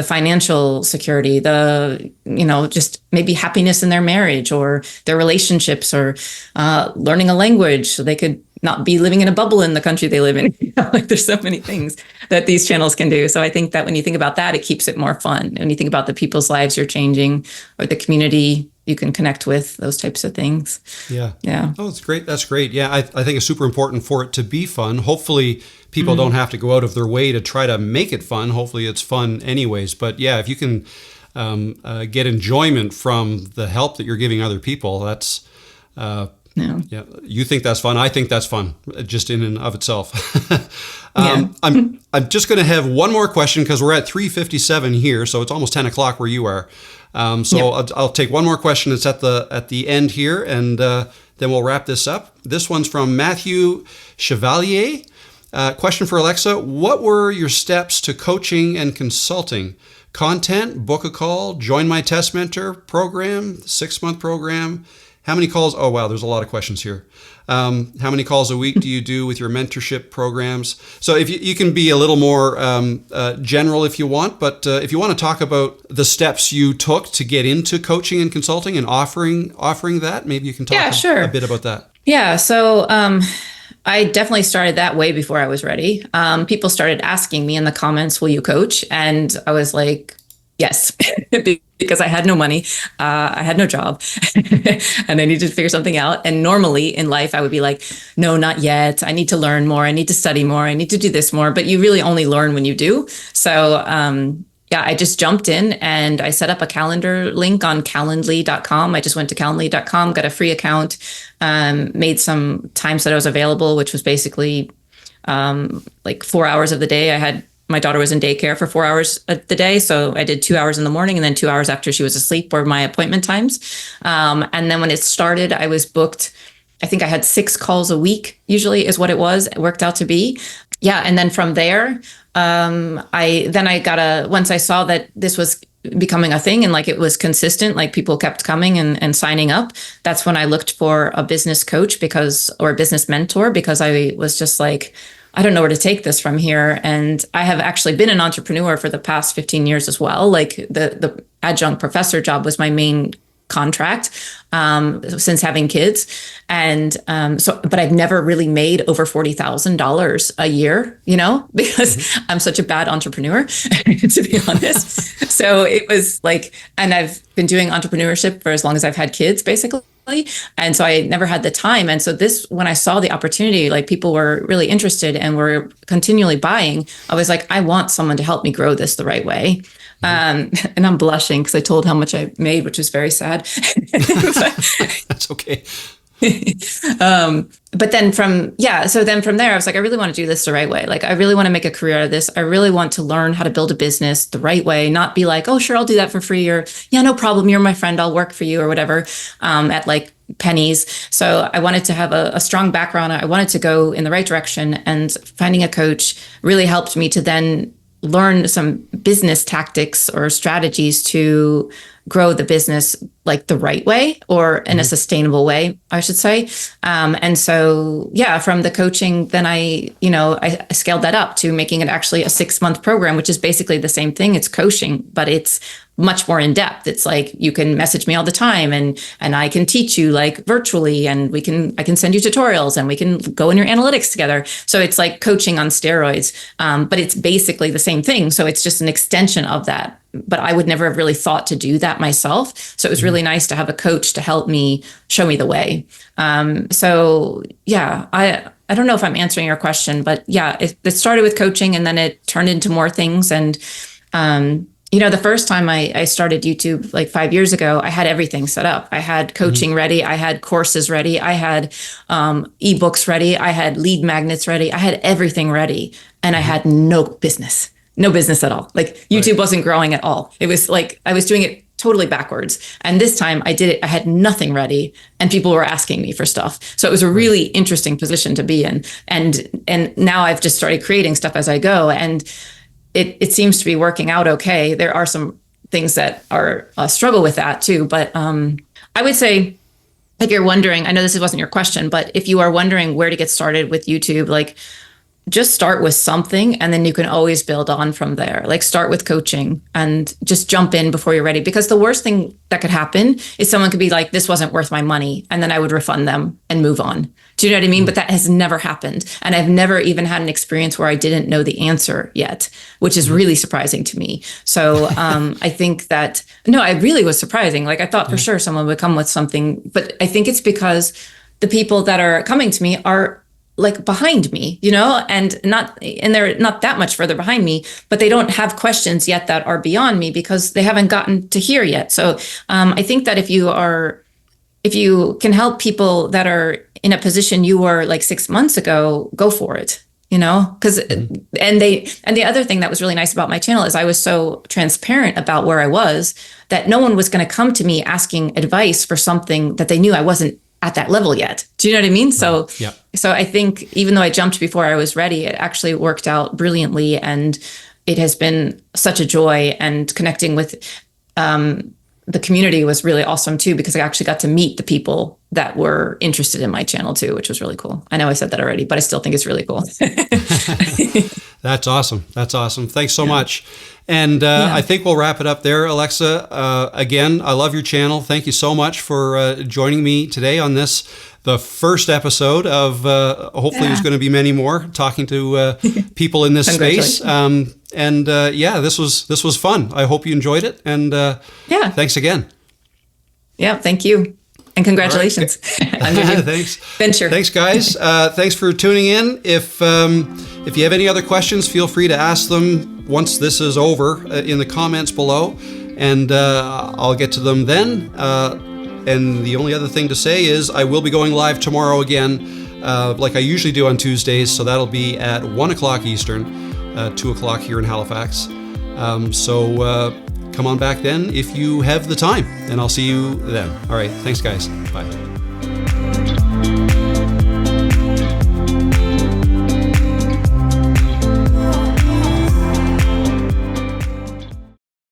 financial security, just maybe happiness in their marriage or their relationships, or learning a language so they could not be living in a bubble in the country they live in. Like, there's so many things that these channels can do. So I think that when you think about that, it keeps it more fun. When you think about the people's lives you're changing or the community you can connect with, those types of things. Yeah. Yeah. Oh, it's great. That's great. Yeah. I think it's super important for it to be fun. Hopefully people don't have to go out of their way to try to make it fun. Hopefully it's fun anyways. But yeah, if you can get enjoyment from the help that you're giving other people, that's, yeah, you think that's fun. I think that's fun, just in and of itself. I'm just going to have one more question because we're at 3:57 here, so it's almost 10 o'clock where you are. I'll take one more question. It's at the end here, and then we'll wrap this up. This one's from Matthew Chevalier. Question for Alexa: what were your steps to coaching and consulting? Content, book a call, join my test mentor program, 6-month program. How many calls? Oh, wow. There's a lot of questions here. How many calls a week do you do with your mentorship programs? So if you can be a little more general if you want, but if you want to talk about the steps you took to get into coaching and consulting and offering that, maybe you can talk a bit about that. Yeah. So I definitely started that way before I was ready. People started asking me in the comments, will you coach? And I was like, yes, because I had no money, I had no job, and I needed to figure something out. And normally in life, I would be like, no, not yet. I need to learn more. I need to study more. I need to do this more. But you really only learn when you do. So I just jumped in and I set up a calendar link on calendly.com. I just went to calendly.com, got a free account, made some times that I was available, which was basically like 4 hours of the day. My daughter was in daycare for 4 hours of the day. So I did 2 hours in the morning and then 2 hours after she was asleep were my appointment times. And then when it started, I was booked. I think I had 6 calls a week, usually is what it worked out to be. Yeah. And then from there, once I saw that this was becoming a thing and like it was consistent, like people kept coming and signing up, that's when I looked for a business coach or a business mentor, because I was just like, I don't know where to take this from here. And I have actually been an entrepreneur for the past 15 years as well. Like the adjunct professor job was my main contract since having kids. And but I've never really made over $40,000 a year, because I'm such a bad entrepreneur, to be honest. So it was like, and I've been doing entrepreneurship for as long as I've had kids, basically. And so I never had the time. And so when I saw the opportunity, like people were really interested and were continually buying, I was like, I want someone to help me grow this the right way. And I'm blushing because I told how much I made, which is very sad. That's okay. But then from there, I was like, I really want to do this the right way. Like, I really want to make a career out of this. I really want to learn how to build a business the right way, not be like, oh, sure, I'll do that for free, or yeah, no problem. You're my friend. I'll work for you or whatever, at like pennies. So I wanted to have a strong background. I wanted to go in the right direction, and finding a coach really helped me to then learn some business tactics or strategies to grow the business like the right way, or in a sustainable way, I should say. And so, from the coaching, then I scaled that up to making it actually a 6-month program, which is basically the same thing. It's coaching, but it's much more in depth. It's like, you can message me all the time and I can teach you like virtually, and I can send you tutorials and we can go in your analytics together. So it's like coaching on steroids, but it's basically the same thing. So it's just an extension of that. But I would never have really thought to do that myself. So it was really nice to have a coach to help me show me the way. I don't know if I'm answering your question, but it started with coaching and then it turned into more things. And, the first time I started YouTube like 5 years ago, I had everything set up. I had coaching ready. I had courses ready. I had ebooks ready. I had lead magnets ready. I had everything ready. And I had no business at all. Like YouTube wasn't growing at all. It was like I was doing it totally backwards. And this time I did it, I had nothing ready and people were asking me for stuff. So it was a really interesting position to be in. And now I've just started creating stuff as I go. And it seems to be working out okay. There are some things that are a struggle with that too. But I would say, if you're wondering, I know this wasn't your question, but if you are wondering where to get started with YouTube, like just start with something and then you can always build on from there. Like start with coaching and just jump in before you're ready. Because the worst thing that could happen is someone could be like, this wasn't worth my money. And then I would refund them and move on. Do you know what I mean? But that has never happened. And I've never even had an experience where I didn't know the answer yet, which is really surprising to me. So I think that, no, I really was surprising. Like I thought for sure someone would come with something, but I think it's because the people that are coming to me are like behind me, you know, and they're not that much further behind me, but they don't have questions yet that are beyond me because they haven't gotten to here yet. So I think that if you can help people that are in a position you were like 6 months ago, go for it, you know, because and the other thing that was really nice about my channel is I was so transparent about where I was that no one was going to come to me asking advice for something that they knew I wasn't at that level yet. Do you know what I mean? So, so I think even though I jumped before I was ready, it actually worked out brilliantly. And it has been such a joy, and connecting with the community was really awesome too, because I actually got to meet the people that were interested in my channel too, which was really cool. I know I said that already, but I still think it's really cool. That's awesome. That's awesome. Thanks so much. And I think we'll wrap it up there, Alexa. Again, I love your channel. Thank you so much for joining me today on this, the first episode of hopefully there's going to be many more, talking to people in this space. This was fun. I hope you enjoyed it. And thanks again. Yeah, thank you. And congratulations on your new venture. Thanks, guys. Thanks for tuning in. If you have any other questions, feel free to ask them once this is over in the comments below, and I'll get to them then. And the only other thing to say is I will be going live tomorrow again, like I usually do on Tuesdays. So that'll be at 1 o'clock Eastern, 2 o'clock here in Halifax. Come on back then if you have the time, and I'll see you then. All right. Thanks, guys. Bye.